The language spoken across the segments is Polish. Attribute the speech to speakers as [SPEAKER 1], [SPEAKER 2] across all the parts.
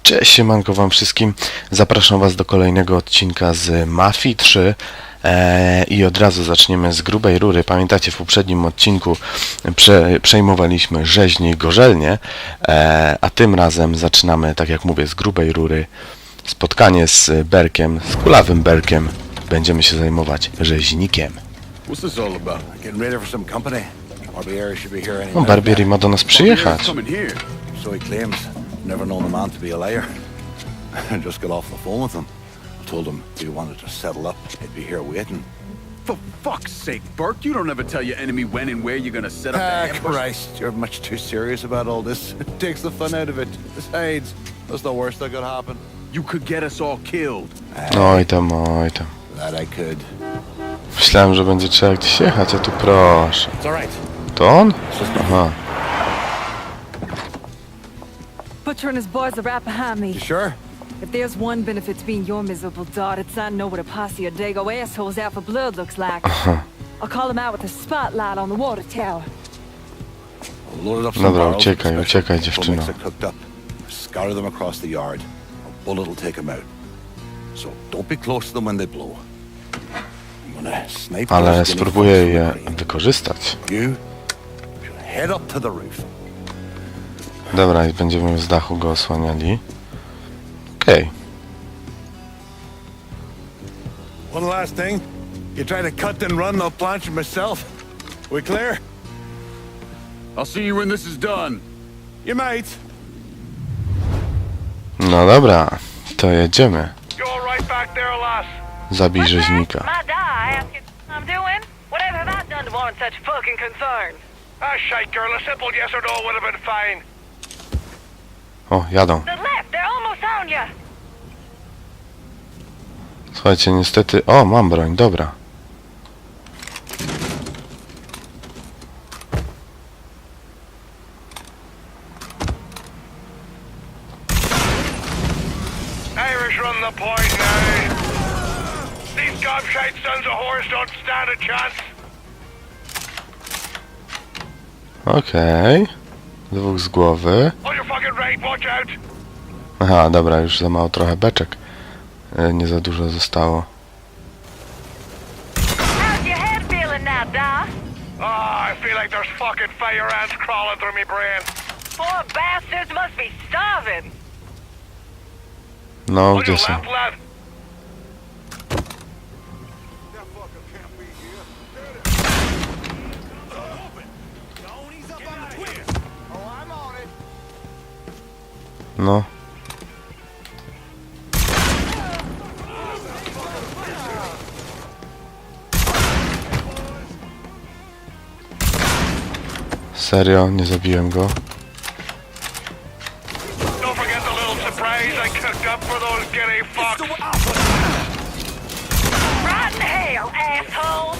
[SPEAKER 1] Cześć, siemanko wam wszystkim. Zapraszam was do kolejnego odcinka z Mafii 3 i od razu zaczniemy z grubej rury. Pamiętacie, w poprzednim odcinku przejmowaliśmy Rzeźnik, Gorzelnię, a tym razem zaczynamy, tak jak mówię, z grubej rury. Spotkanie z Berkiem, z kulawym Berkiem. Będziemy się zajmować Rzeźnikiem. No, Barbieri ma do nas przyjechać.
[SPEAKER 2] Never known a man to be a liar. Just got off the phone with him. Told him if he wanted to settle up, he'd be here waiting.
[SPEAKER 3] For fuck's sake, Bert, you don't ever tell your enemy when and where you're gonna set up the ambush.
[SPEAKER 2] Christ, you're much too serious about all this. It takes the fun out of it. Besides, that's the worst that could happen.
[SPEAKER 3] You could get us all killed.
[SPEAKER 1] Oj tam, oj tam.
[SPEAKER 2] That I could.
[SPEAKER 1] Myślałem, że będzie trzeba gdzieś jechać, a tu proszę.
[SPEAKER 2] It's all right.
[SPEAKER 1] To on? Aha.
[SPEAKER 4] Butcher and his boys are right behind me.
[SPEAKER 2] You sure?
[SPEAKER 4] If there's one benefit to being your miserable dot, it's I know what a posse of Dago assholes out for blood looks like. I'll call them out with a spotlight on the water tower.
[SPEAKER 2] Load it up some
[SPEAKER 1] Dobra,
[SPEAKER 2] barrels with
[SPEAKER 1] uciekaj,
[SPEAKER 2] special
[SPEAKER 1] uciekaj,
[SPEAKER 2] petrol
[SPEAKER 1] dziewczyno.
[SPEAKER 2] mix it cooked up. Scatter them across the yard. A bullet will take them out. So don't be close to them when they blow. I'm gonna snipe
[SPEAKER 1] Ale
[SPEAKER 2] those guinea
[SPEAKER 1] spróbuję
[SPEAKER 2] pigs
[SPEAKER 1] je
[SPEAKER 2] from the
[SPEAKER 1] wykorzystać.
[SPEAKER 2] You should head up to the roof.
[SPEAKER 1] Dobra, i będziemy z dachu go osłaniali. Okej.
[SPEAKER 2] One last thing. You try to cut and run, I'll plant you myself. We clear?
[SPEAKER 3] I'll see you when this is done.
[SPEAKER 2] You might.
[SPEAKER 1] No dobra, to jedziemy.
[SPEAKER 5] You're right back there, lass.
[SPEAKER 1] Zabij rzeźnika.
[SPEAKER 6] My die ask you what I'm doing? Whatever have I done to warrant such fucking concern?
[SPEAKER 5] Ah, shite, girl. A simple yes or no would have been fine.
[SPEAKER 1] O, jadą.
[SPEAKER 6] The left, they're almost on you.
[SPEAKER 1] Słuchajcie, niestety... O, mam broń, dobra.
[SPEAKER 5] Irish run the point now. These gobshite sons of whores don't stand a chance.
[SPEAKER 1] Okej. Dwóch z głowy.
[SPEAKER 5] On your fucking right, watch out.
[SPEAKER 1] Aha, dobra, już za mało trochę beczek. Nie za dużo zostało.
[SPEAKER 6] How's your head feeling now, Da?
[SPEAKER 5] Ah, I feel like there's fucking fire ants crawling through me brain.
[SPEAKER 6] Poor bastards must be starving.
[SPEAKER 1] No,
[SPEAKER 5] On
[SPEAKER 1] gdzie
[SPEAKER 5] your
[SPEAKER 1] są?
[SPEAKER 5] left, lad.
[SPEAKER 1] No. Serio? Nie zabiłem go?
[SPEAKER 5] Don't forget the little surprise I cooked up for those guinea fucks.
[SPEAKER 6] Right in hell, asshole.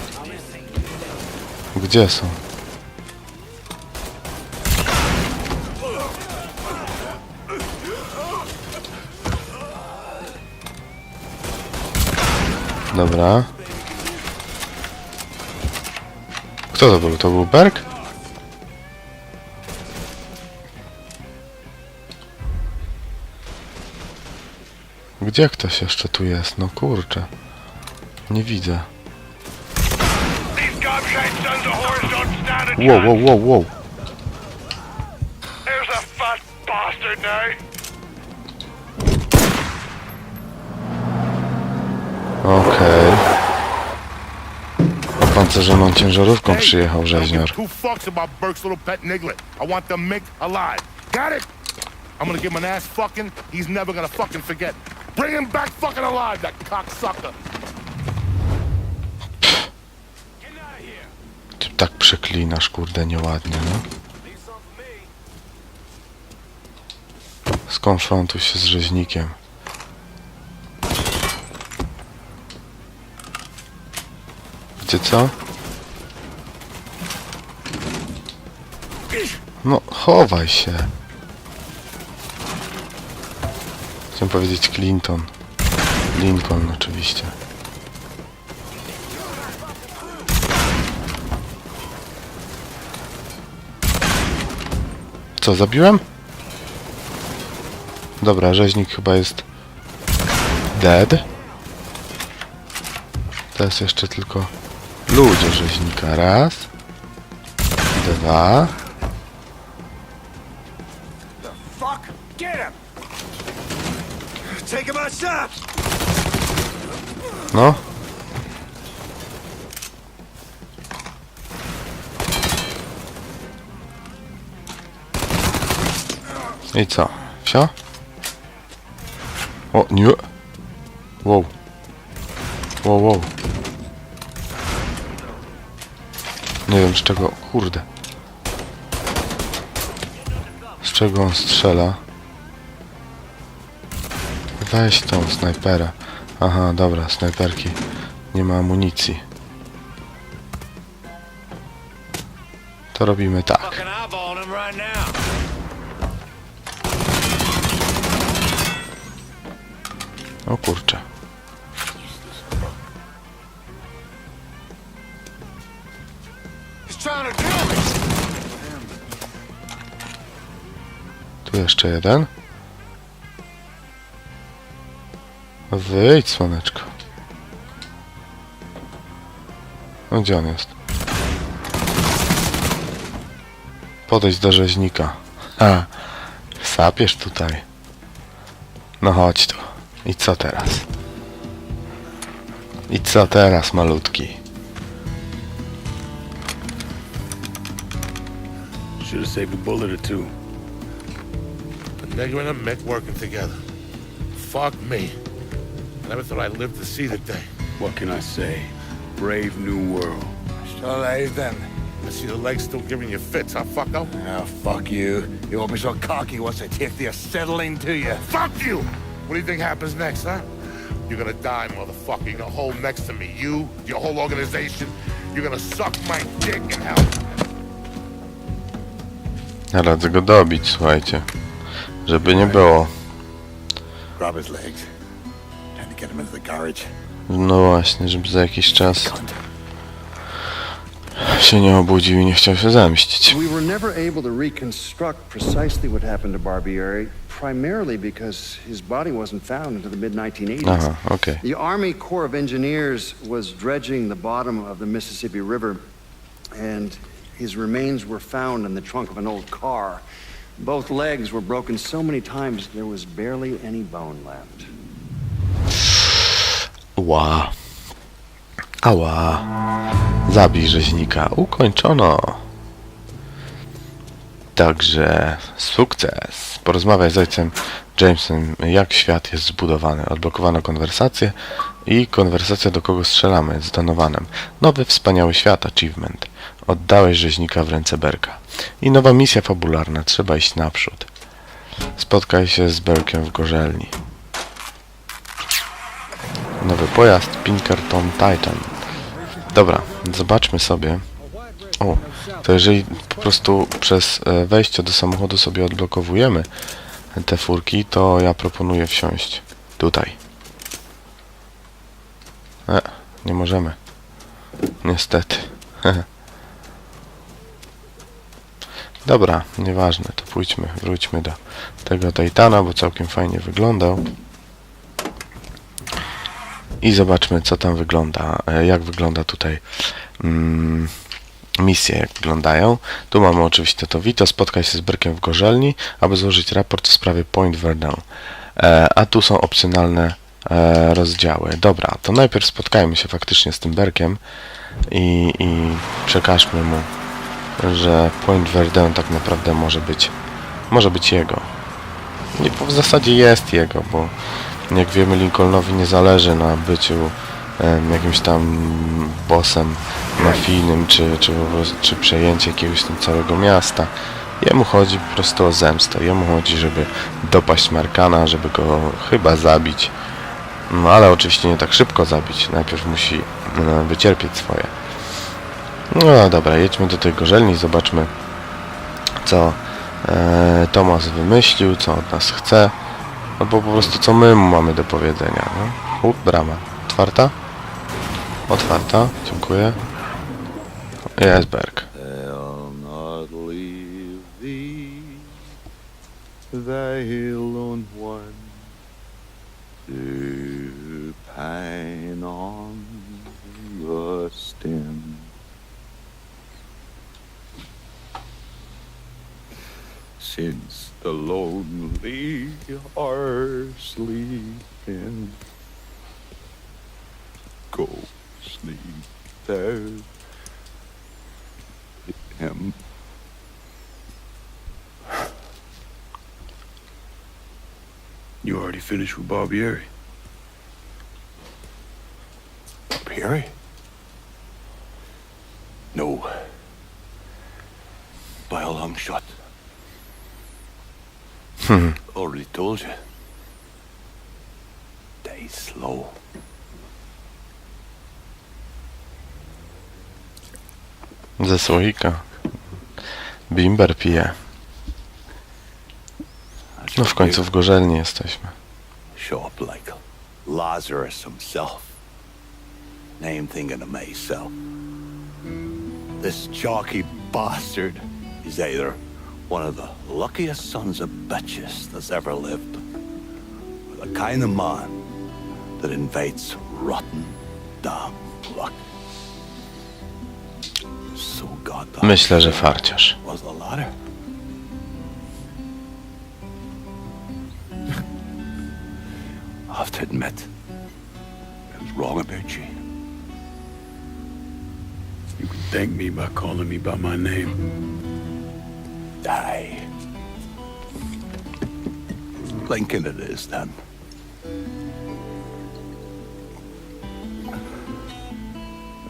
[SPEAKER 1] Gdzie są? Dobra. Kto to był? To był Berk? Gdzie ktoś jeszcze tu jest? No kurczę. Nie widzę.
[SPEAKER 5] These gobshite sons of whores don't stand a chance.
[SPEAKER 1] Wow, wow, wow, wow.
[SPEAKER 5] There's a fat bastard now.
[SPEAKER 1] Okej. Opancerzoną ciężarówką przyjechał rzeźnior.
[SPEAKER 7] Who fucks about Burke's little pet niglet? I want them mick alive. Got it? I'm gonna give him an ass fucking he's never gonna fucking forget. Bring him back fucking alive, that cocksucker.
[SPEAKER 1] Ty tak przeklinasz, kurde, nieładnie, no. Skonfrontuj się z rzeźnikiem. Wiecie co? No, chowaj się. Chciałem powiedzieć Clinton. Lincoln oczywiście. Co, zabiłem? Dobra, rzeźnik chyba jest dead. Teraz jeszcze tylko ludzie rzeźnika. Raz. Dwa.
[SPEAKER 5] Fuck! Get him! Take him outside!
[SPEAKER 1] No. I co? Wsio? O, nie. Wow. Wow, wow. Nie wiem z czego... Kurde. Z czego on strzela? Weź tą snajpera. Aha, dobra, snajperki. Nie ma amunicji. To robimy tak.
[SPEAKER 5] Fucking eyeballing him right now.
[SPEAKER 1] O kurczę.
[SPEAKER 5] He's trying to kill me!
[SPEAKER 1] Tu jeszcze jeden. Wyjdź, słoneczko. No gdzie on jest? Podejdź do rzeźnika. Ha! Sapiesz tutaj. No chodź tu. I co teraz? I co teraz, malutki?
[SPEAKER 3] Should have saved a bullet or two.
[SPEAKER 7] A nigger and a Mick working together. Fuck me. I never thought I'd live to see the day.
[SPEAKER 3] What can I say? Brave new world.
[SPEAKER 2] Still alive then?
[SPEAKER 7] I see the legs still giving you fits, huh, fucko?
[SPEAKER 2] Oh, fuck you. You won't be so cocky once I take the acetylene to you.
[SPEAKER 7] Fuck you! What do you think happens next, huh? You're gonna die, motherfucker. You're gonna hold next to me. You, your whole organization. You're gonna suck my dick in hell.
[SPEAKER 1] Radzę go dobić, słuchajcie. Żeby nie było.
[SPEAKER 2] Grab his legs. Time to get him into the garage.
[SPEAKER 1] No właśnie, żeby za jakiś czas się nie obudził i nie chciał się zemścić.
[SPEAKER 8] We were never able to reconstruct precisely what happened to Barbieri, primarily because his body wasn't found until the mid-1980s.
[SPEAKER 1] Aha, okej.
[SPEAKER 8] The Army Corps of Engineers was dredging the bottom of the Mississippi River, and his remains were found in the trunk of an old car. Both legs were broken so many times there was barely any bone left.
[SPEAKER 1] Ła. Ała. Zabij rzeźnika. Ukończono. Także sukces. Porozmawiaj z ojcem Jamesem, jak świat jest zbudowany. Odblokowano konwersację i konwersacja, do kogo strzelamy, z Donovanem. Nowy wspaniały świat, achievement. Oddałeś rzeźnika w ręce Berka. I nowa misja fabularna. Trzeba iść naprzód. Spotkaj się z Berkiem w gorzelni. Nowy pojazd, Pinkerton Titan. Dobra, zobaczmy sobie. O, to jeżeli po prostu przez wejście do samochodu sobie odblokowujemy te furki, to ja proponuję wsiąść tutaj. Nie możemy. Niestety. Dobra, nieważne, to wróćmy do tego Titana, bo całkiem fajnie wyglądał. I zobaczmy, co tam wygląda, jak wygląda tutaj misje, jak wyglądają. Tu mamy oczywiście to Vito, spotkaj się z Berkiem w gorzelni, aby złożyć raport w sprawie Point Verdun. A tu są opcjonalne rozdziały. Dobra, to najpierw spotkajmy się faktycznie z tym Berkiem i przekażmy mu, że Point Verdun tak naprawdę może być jego. Nie, bo w zasadzie jest jego, bo jak wiemy, Lincolnowi nie zależy na byciu jakimś tam bossem mafijnym, czy przejęcie jakiegoś tam całego miasta. Jemu chodzi po prostu o zemstę. Jemu chodzi, żeby dopaść Markana, żeby go chyba zabić. No ale oczywiście nie tak szybko zabić. Najpierw musi wycierpieć swoje. No dobra, jedźmy do tej gorzelni i zobaczmy, co Tomas wymyślił, co od nas chce. Albo po prostu co my mamy do powiedzenia. No? Brama. Otwarta? Otwarta. Dziękuję. Jest Berg.
[SPEAKER 2] I'll not leave thee, thy hill one supine on the stem. Since the lonely are sleeping, go sleep there with him.
[SPEAKER 3] You already finished with Barbieri?
[SPEAKER 2] Barbieri? No. By a long shot. Already told you. Die slow.
[SPEAKER 1] Ze słoika. Bimber pije. No w końcu w gorzelni jesteśmy.
[SPEAKER 2] Show up like Lazarus himself. Name thinking of myself. This jockey bastard is either one of the luckiest sons of bitches that's ever lived, or the kind of man that invites rotten damn luck. So goddamn.
[SPEAKER 1] Myślę, że farciarz.
[SPEAKER 2] Was the latter? I have to admit, I was wrong about you.
[SPEAKER 3] You can thank me by calling me by my name.
[SPEAKER 2] Die. Lincoln it is, then.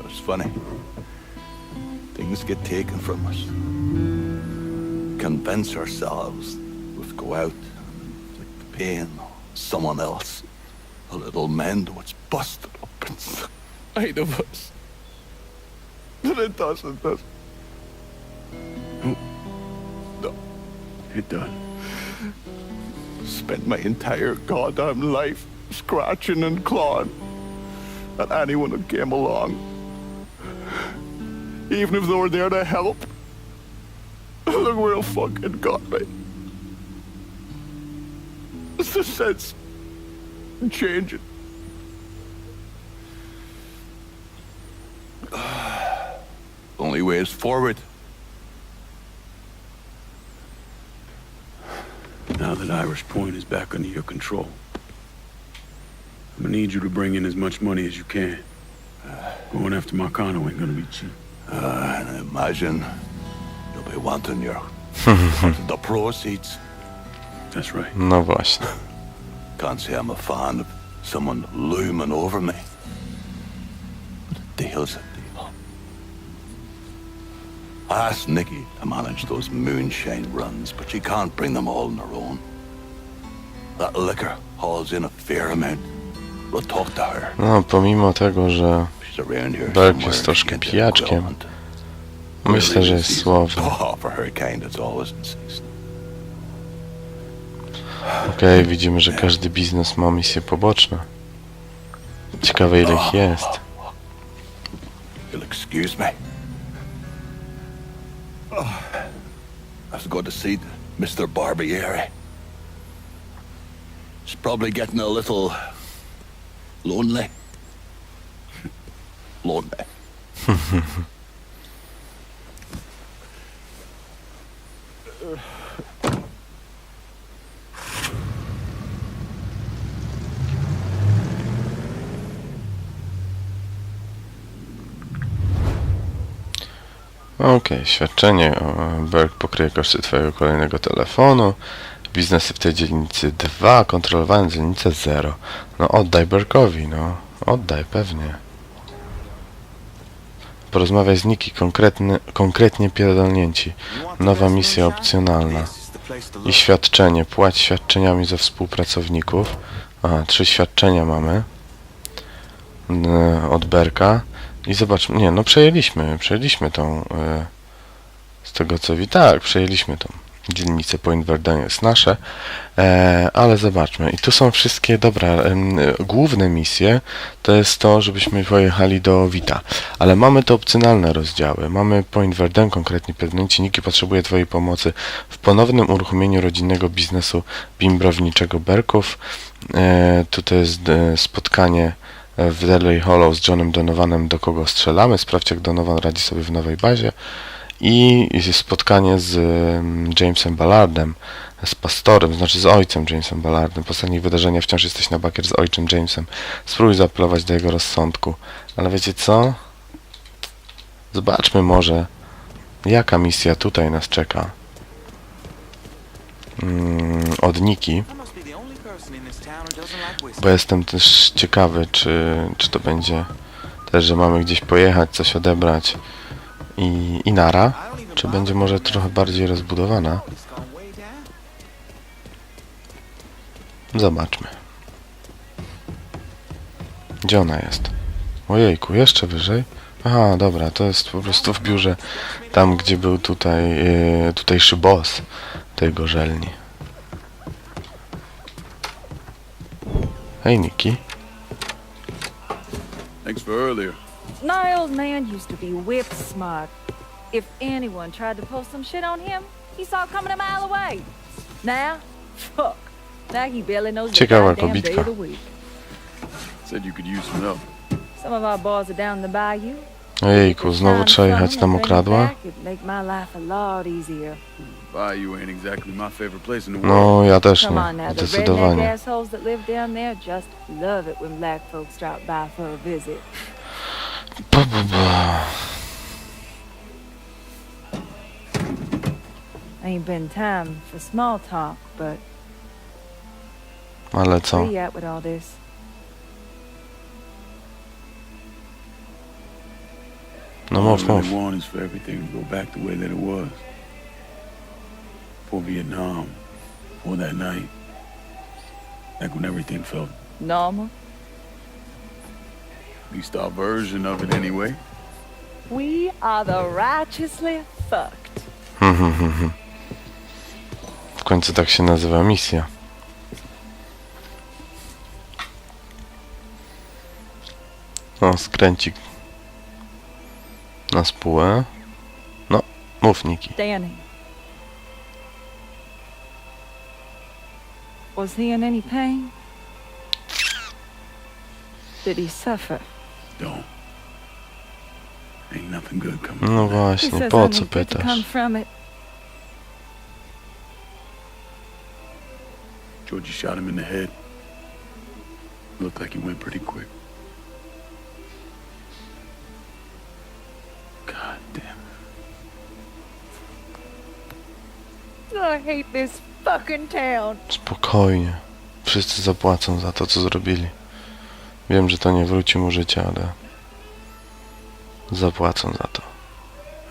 [SPEAKER 2] It's funny. Things get taken from us. Convince ourselves we've go out and inflict pain on someone else. A little mend what's busted up inside of us. But it doesn't, does it? No.
[SPEAKER 3] It done.
[SPEAKER 2] Spent my entire goddamn life scratching and clawing at anyone who came along. Even if they were there to help. Look where it fucking got me. It's the sense changing. Only way is forward.
[SPEAKER 3] Now that Irish Point is back under your control, I'm gonna need you to bring in as much money as you can. Going after Marcano ain't gonna be cheap.
[SPEAKER 2] And I imagine you'll be wanting your the proceeds.
[SPEAKER 3] That's right.
[SPEAKER 1] No właśnie.
[SPEAKER 2] Can't say I'm a fan of someone looming over me. But a deal's a deal. I asked Nikki to manage those moonshine runs, but she can't bring them all on her own. That liquor hauls in a fair amount. We'll talk to her.
[SPEAKER 1] No, pomimo tego, że
[SPEAKER 2] She's around here
[SPEAKER 1] Berg
[SPEAKER 2] somewhere
[SPEAKER 1] jest troszkę
[SPEAKER 2] into
[SPEAKER 1] pijaczkiem,
[SPEAKER 2] equivalent.
[SPEAKER 1] myślę, że jest słowny.
[SPEAKER 2] Oh, for her kind, it's always in season.
[SPEAKER 1] Okej, widzimy, że każdy biznes ma misje poboczne. Ciekawe, ile ich jest.
[SPEAKER 2] You'll excuse me. I have to go to see Mr. Barbieri. He's probably getting a little lonely. Lonely.
[SPEAKER 1] Okej, świadczenie. Berg pokryje koszty twojego kolejnego telefonu. Biznesy w tej dzielnicy 2, kontrolowane dzielnice 0. No oddaj Bergowi, no. Oddaj, pewnie. Porozmawiaj z Niki, konkretnie pierdolnięci. Nowa misja opcjonalna. I świadczenie. Płać świadczeniami za współpracowników. Aha, 3 świadczenia mamy. Od Berka. I zobaczmy, nie, no przejęliśmy tą, z tego co tak, przejęliśmy tą dzielnice Point Verdun jest nasze, ale zobaczmy. I tu są wszystkie, dobra, główne misje to jest to, żebyśmy pojechali do Vita, ale mamy te opcjonalne rozdziały. Mamy Point Verdun, konkretnie prezydent Niki potrzebuje Twojej pomocy w ponownym uruchomieniu rodzinnego biznesu bimbrowniczego Berków. Tutaj jest spotkanie w Deadly Hollow z Johnem Donovanem, do kogo strzelamy. Sprawdź, jak Donovan radzi sobie w nowej bazie. I spotkanie z Jamesem Ballardem, z pastorem, znaczy z ojcem Jamesem Ballardem. Po ostatnich wydarzeniach wciąż jesteś na bakier z ojcem Jamesem. Spróbuj zaapelować do jego rozsądku. Ale wiecie co? Zobaczmy może, jaka misja tutaj nas czeka. Od Niki. Bo jestem też ciekawy, czy to będzie też, że mamy gdzieś pojechać, coś odebrać i nara, czy będzie może trochę bardziej rozbudowana. Zobaczmy. Gdzie ona jest? Ojejku, jeszcze wyżej? Aha, dobra, to jest po prostu w biurze, tam gdzie był tutejszy boss tej gorzelni. Hej, Niki.
[SPEAKER 3] Thanks for earlier.
[SPEAKER 4] My old man used to be whip smart. If anyone tried to pull some shit on him, he saw it coming a mile away. Now, fuck. Now he barely knows the
[SPEAKER 1] Ciekawa
[SPEAKER 4] goddamn day
[SPEAKER 1] kobitka.
[SPEAKER 4] of the week.
[SPEAKER 3] Said you could use some help.
[SPEAKER 4] Some of our boys are down the bayou.
[SPEAKER 1] Ojejku, znowu trzeba jechać na mokradła?
[SPEAKER 4] It'd make my life a lot easier.
[SPEAKER 3] Bayou ain't exactly my favorite place in the world.
[SPEAKER 1] No, ja też
[SPEAKER 4] Come on
[SPEAKER 1] nie,
[SPEAKER 4] now, the redneck
[SPEAKER 1] zdecydowanie.
[SPEAKER 4] assholes that live down there just love it when black folks drop by for a visit. Ain't been time for small talk, but
[SPEAKER 1] Ale co?
[SPEAKER 4] where you at with all this?
[SPEAKER 1] No
[SPEAKER 3] All I
[SPEAKER 1] mów, mów.
[SPEAKER 3] really want is for everything to go back the way that it was. Before Vietnam, before that night. Back when everything felt,
[SPEAKER 4] Normal?
[SPEAKER 3] at least our version of it anyway.
[SPEAKER 4] We are the righteously fucked.
[SPEAKER 1] W końcu tak się nazywa misja. O, skręcik na spółę. No, mów, Niki.
[SPEAKER 4] Danny. Was he in any pain? Did he suffer?
[SPEAKER 3] Don't. Ain't nothing good coming.
[SPEAKER 1] No
[SPEAKER 4] He
[SPEAKER 1] właśnie,
[SPEAKER 4] says
[SPEAKER 1] po
[SPEAKER 4] I
[SPEAKER 1] co
[SPEAKER 4] need good to come
[SPEAKER 1] pytasz?
[SPEAKER 4] from it.
[SPEAKER 3] Georgie shot him in the head. Looked like he went pretty quick. God damn it.
[SPEAKER 4] I hate this fucking town.
[SPEAKER 1] Spokojnie. Wszyscy zapłacą za to, co zrobili. Wiem, że to nie wróci mu życia, ale zapłacą za to.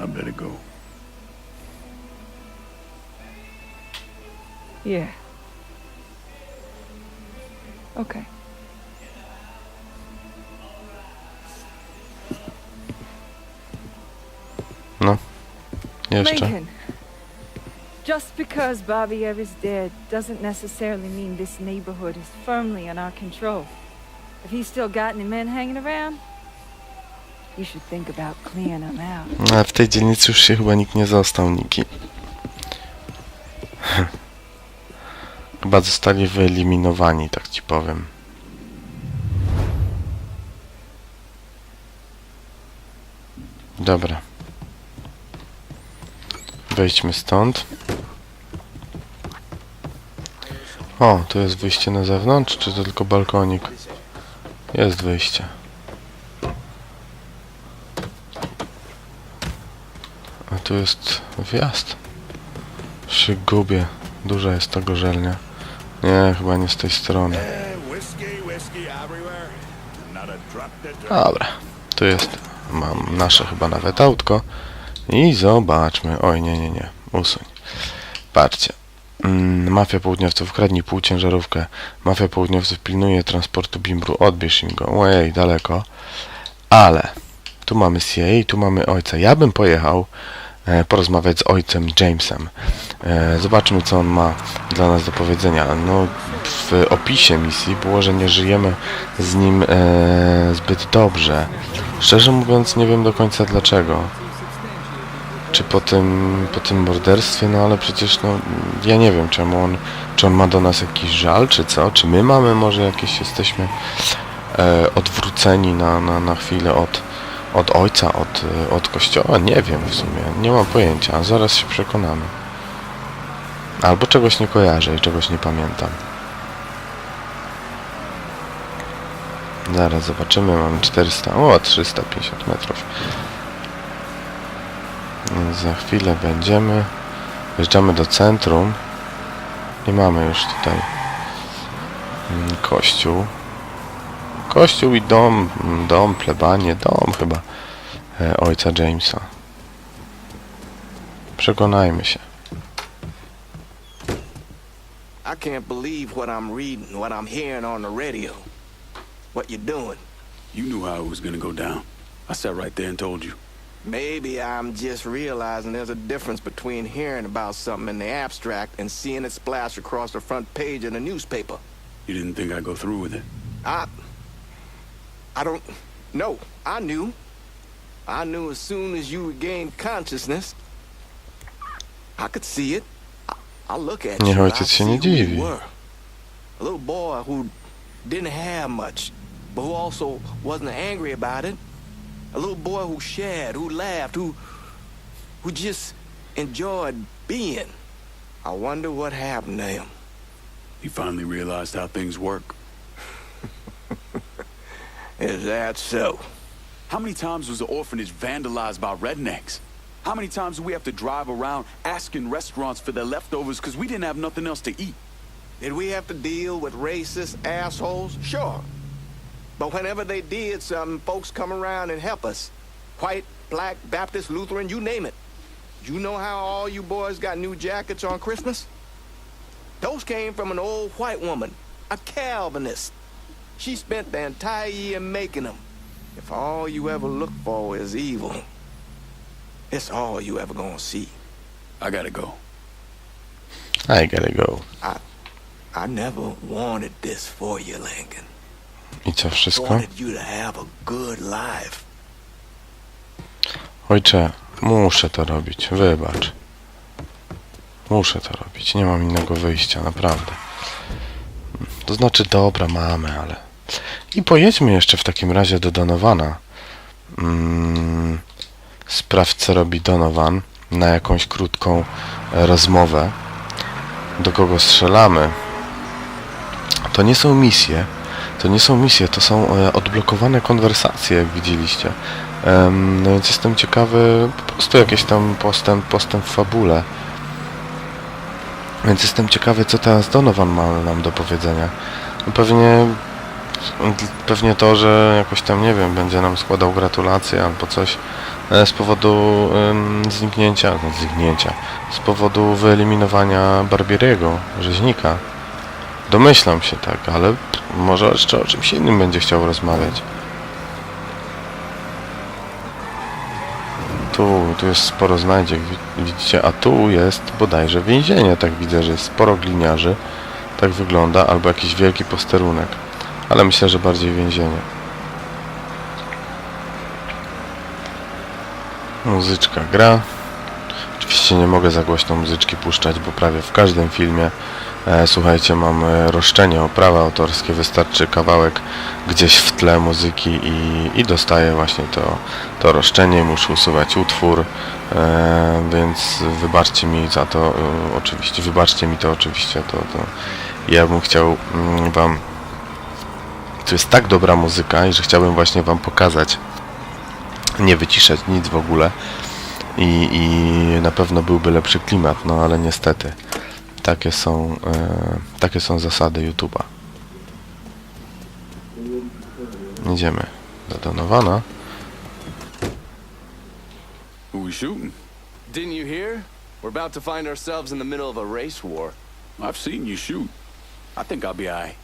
[SPEAKER 3] I better go.
[SPEAKER 4] Yeah. Okay.
[SPEAKER 1] No. Jeszcze.
[SPEAKER 4] Lincoln. Just because Barbiere's dead doesn't necessarily mean this neighborhood is firmly in our control. If he's still got any men hanging around, you should think about clearing them out.
[SPEAKER 1] A w tej dzielnicy już się chyba nikt nie został, Niki. Chyba zostali wyeliminowani, tak ci powiem. Dobra. Wejdźmy stąd. O, tu jest wyjście na zewnątrz, czy to tylko balkonik? Jest wyjście. A tu jest wjazd. Się gubię. Duża jest ta gorzelnia. Nie, chyba nie z tej strony. Dobra. Tu jest. Mam nasze chyba nawet autko. I zobaczmy. Oj, nie. Usuń. Patrzcie. Mafia południowców kradnie półciężarówkę. Mafia południowców pilnuje transportu bimbru. Odbierz im go. Ojej, daleko. Ale tu mamy CIA i tu mamy ojca. Ja bym pojechał porozmawiać z ojcem Jamesem. Zobaczmy, co on ma dla nas do powiedzenia. No, w opisie misji było, że nie żyjemy z nim zbyt dobrze. Szczerze mówiąc, nie wiem do końca dlaczego. Czy po tym morderstwie, no ale przecież, no, ja nie wiem, czy on ma do nas jakiś żal, czy co? Czy my mamy, może jakieś jesteśmy odwróceni na chwilę od ojca, od kościoła? Nie wiem w sumie, nie mam pojęcia, zaraz się przekonamy. Albo czegoś nie kojarzę i czegoś nie pamiętam. Zaraz zobaczymy, mamy 350 metrów. Więc za chwilę będziemy. Wjeżdżamy do centrum i mamy już tutaj kościół. Kościół i dom, plebanie, dom chyba ojca Jamesa. Przekonajmy się.
[SPEAKER 9] I can't believe what I'm reading, what I'm hearing on the radio. What you doing?
[SPEAKER 3] You knew how it was gonna go down. I sat right there and told you.
[SPEAKER 9] Maybe I'm just realizing there's a difference between hearing about something in the abstract and seeing it splash across the front page in a newspaper.
[SPEAKER 3] You didn't think I'd go through with it.
[SPEAKER 9] I don't know. I knew. I knew as soon as you regained consciousness. I could see it. I look at
[SPEAKER 1] Niech
[SPEAKER 9] you. I
[SPEAKER 1] ojciec się
[SPEAKER 9] see
[SPEAKER 1] nie
[SPEAKER 9] who you
[SPEAKER 1] dziwi.
[SPEAKER 9] were. A little boy who didn't have much, but who also wasn't angry about it. A little boy who shared, who laughed, who just enjoyed being. I wonder what happened to him.
[SPEAKER 3] He finally realized how things work.
[SPEAKER 9] Is that so?
[SPEAKER 3] How many times was the orphanage vandalized by rednecks? How many times do we have to drive around asking restaurants for their leftovers because we didn't have nothing else to eat?
[SPEAKER 9] Did we have to deal with racist assholes? Sure. But whenever they did something, folks come around and help us. White, black, Baptist, Lutheran, you name it. You know how all you boys got new jackets on Christmas? Those came from an old white woman, a Calvinist. She spent the entire year making them. If all you ever look for is evil, it's all you ever gonna see.
[SPEAKER 3] I gotta go.
[SPEAKER 1] I gotta go.
[SPEAKER 9] I never wanted this for you, Lincoln.
[SPEAKER 1] I co,
[SPEAKER 9] I
[SPEAKER 1] wszystko?
[SPEAKER 9] wanted you to have a good life.
[SPEAKER 1] Ojcze, muszę to robić, wybacz. Muszę to robić, nie mam innego wyjścia, naprawdę. To znaczy, dobra, mamy, ale... I pojedźmy jeszcze w takim razie do Donovana. Sprawdź, co robi Donovan, na jakąś krótką rozmowę. Do kogo strzelamy? To nie są misje. To są odblokowane konwersacje, jak widzieliście. No więc jestem ciekawy, po prostu jakiś tam postęp w fabule. Więc jestem ciekawy, co teraz Donovan ma nam do powiedzenia. No pewnie to, że jakoś tam, nie wiem, będzie nam składał gratulacje albo coś z powodu zniknięcia, z powodu wyeliminowania Barbieriego, Rzeźnika. Domyślam się tak, ale może jeszcze o czymś innym będzie chciał rozmawiać. Tu jest sporo znajdziek, widzicie, a tu jest bodajże więzienie, tak widzę, że jest sporo gliniarzy, tak wygląda, albo jakiś wielki posterunek, ale myślę, że bardziej więzienie. Muzyczka gra. Oczywiście nie mogę za głośno muzyczki puszczać, bo prawie w każdym filmie, słuchajcie, mam roszczenie o prawa autorskie, wystarczy kawałek gdzieś w tle muzyki i dostaję właśnie to roszczenie, muszę usuwać utwór, więc wybaczcie mi za to, oczywiście, to ja bym chciał wam, to jest tak dobra muzyka i że chciałbym właśnie wam pokazać, nie wyciszać nic w ogóle i na pewno byłby lepszy klimat, no ale niestety takie są zasady YouTube'a. Idziemy do Donovana.
[SPEAKER 3] Who we shooting?
[SPEAKER 10] Didn't you hear? We're about to find ourselves in the middle of a race war.
[SPEAKER 3] I've seen you shoot. I think I'll be aight.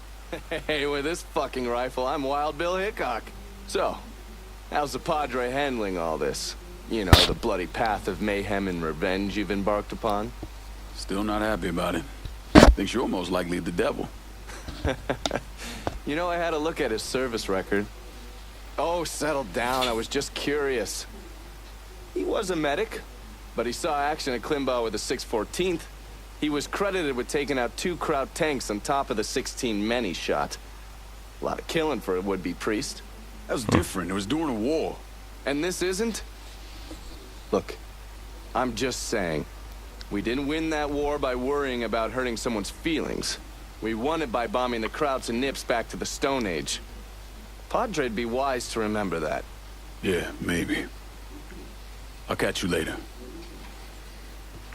[SPEAKER 10] Hey, with this fucking rifle, I'm Wild Bill Hickok. So, how's the Padre handling all this? You know, the bloody path of mayhem and revenge you've embarked upon?
[SPEAKER 3] Still not happy about it. Thinks you're most likely the devil.
[SPEAKER 10] You know, I had a look at his service record. Oh, settle down. I was just curious. He was a medic, but he saw action at Klimbaugh with the 614th. He was credited with taking out 2 Kraut tanks on top of the 16 men he shot. A lot of killing for a would-be priest.
[SPEAKER 3] That was different. It was during a war.
[SPEAKER 10] And this isn't? Look, I'm just saying, we didn't win that war by worrying about hurting someone's feelings. We won it by bombing the Krauts and Nips back to the Stone Age. Padre'd be wise to remember that.
[SPEAKER 3] Yeah, maybe. I'll catch you later.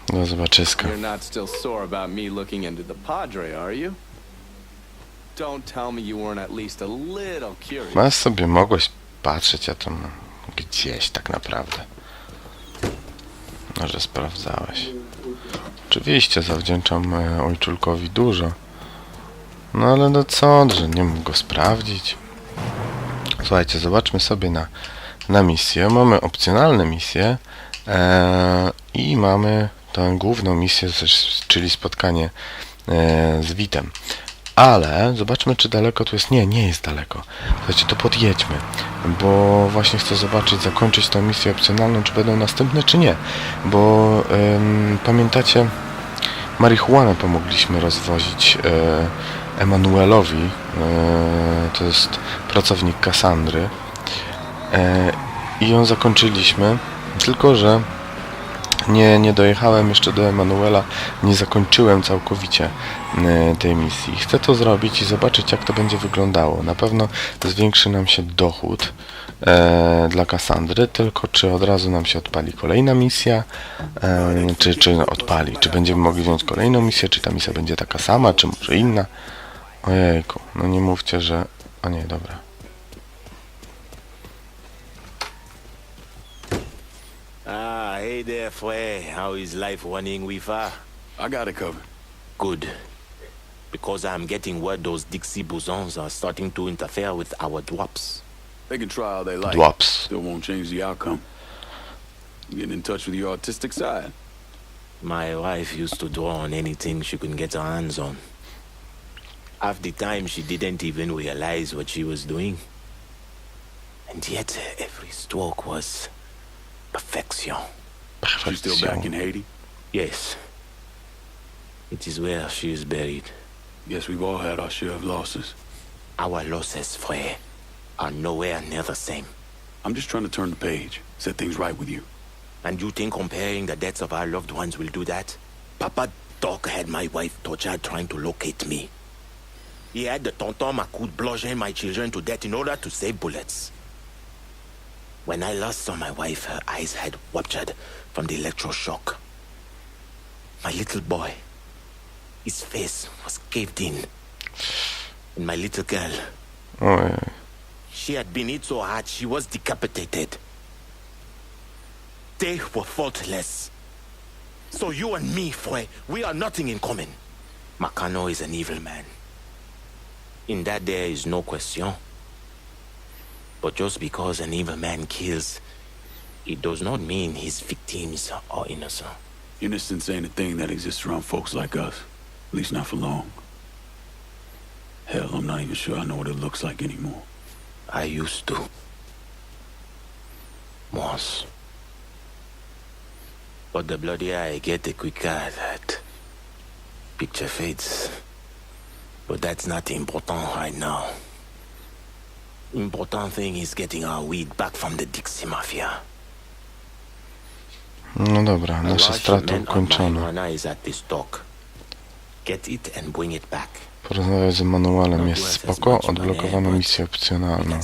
[SPEAKER 1] Do zobaczyska.
[SPEAKER 10] You're not still sore about me looking into the Padre, are you? Don't tell me you weren't at least a little curious.
[SPEAKER 1] Masz sobie mogłeś patrzeć, a to gdzieś tak naprawdę. Może sprawdzałeś. Oczywiście zawdzięczam ojczulkowi dużo. No ale no co, że nie mógł go sprawdzić. Słuchajcie, zobaczmy sobie na misję. Mamy opcjonalne misje i mamy tę główną misję, czyli spotkanie z Witem. Ale zobaczmy, czy daleko tu jest. Nie jest daleko. Słuchajcie, to podjedźmy, bo właśnie chcę zobaczyć, zakończyć tę misję opcjonalną, czy będą następne, czy nie. Bo pamiętacie, marihuanę pomogliśmy rozwozić Emanuelowi, to jest pracownik Kassandry, i ją zakończyliśmy, tylko że nie dojechałem jeszcze do Emanuela, nie zakończyłem całkowicie tej misji. Chcę to zrobić i zobaczyć, jak to będzie wyglądało. Na pewno zwiększy nam się dochód dla Kassandry, tylko czy od razu nam się odpali kolejna misja, czy odpali, czy będziemy mogli wziąć kolejną misję, czy ta misja będzie taka sama, czy może inna. Ojejku, no nie mówcie, że... A nie, dobra.
[SPEAKER 11] Hey there, Fue. How is life running with her?
[SPEAKER 3] I got it covered.
[SPEAKER 11] Good. Because I'm getting word those Dixie bosons are starting to interfere with our drops.
[SPEAKER 3] They can try all they like.
[SPEAKER 1] Drops.
[SPEAKER 3] Still won't change the outcome. Getting in touch with your artistic side.
[SPEAKER 11] My wife used to draw on anything she could get her hands on. Half the time she didn't even realize what she was doing. And yet every stroke was perfection.
[SPEAKER 3] She's still back in Haiti?
[SPEAKER 11] Yes. It is where she is buried.
[SPEAKER 3] Yes, we've all had our share of losses.
[SPEAKER 11] Our losses, Fue, are nowhere near the same.
[SPEAKER 3] I'm just trying to turn the page, set things right with you.
[SPEAKER 11] And you think comparing the deaths of our loved ones will do that? Papa Doc had my wife tortured trying to locate me. He had the Tonton Macoute bludgeon my children to death in order to save bullets. When I last saw my wife, her eyes had ruptured from the electroshock. My little boy, his face was caved in. And my little girl, she had been hit so hard she was decapitated. They were faultless. So you and me, Fue, we are nothing in common. Makano is an evil man. In that there is no question. But just because an evil man kills, it does not mean his victims are innocent.
[SPEAKER 3] Innocence ain't a thing that exists around folks like us. At least not for long. Hell, I'm not even sure I know what it looks like anymore.
[SPEAKER 11] I used to. Once. But the bloodier I get, the quicker that picture fades. But that's not important right now. Important thing is getting our weed back from the Dixie Mafia.
[SPEAKER 1] No dobra, nasza strata ukończona. Porozmawiać z Emanuelem jest spoko, odblokowano misję opcjonalną.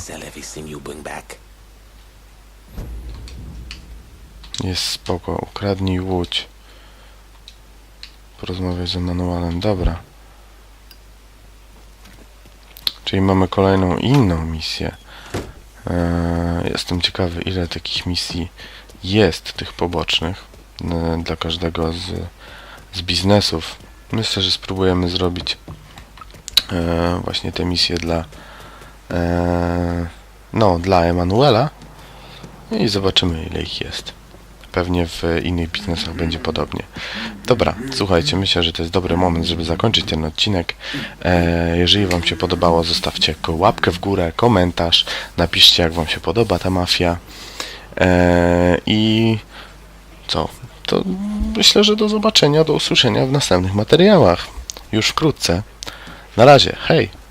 [SPEAKER 1] Jest spoko, ukradnij łódź. Porozmawiać z Emanuelem, dobra. Czyli mamy kolejną inną misję. Jestem ciekawy, ile takich misji jest, tych pobocznych, dla każdego z biznesów. Myślę, że spróbujemy zrobić właśnie te misje dla Emanuela i zobaczymy, ile ich jest. pewnie w innych biznesach będzie podobnie. Dobra, słuchajcie, myślę, że to jest dobry moment, żeby zakończyć ten odcinek. Jeżeli wam się podobało, zostawcie łapkę w górę, komentarz, napiszcie, jak wam się podoba ta mafia. I co? To myślę, że do zobaczenia, do usłyszenia w następnych materiałach. Już wkrótce. Na razie, hej!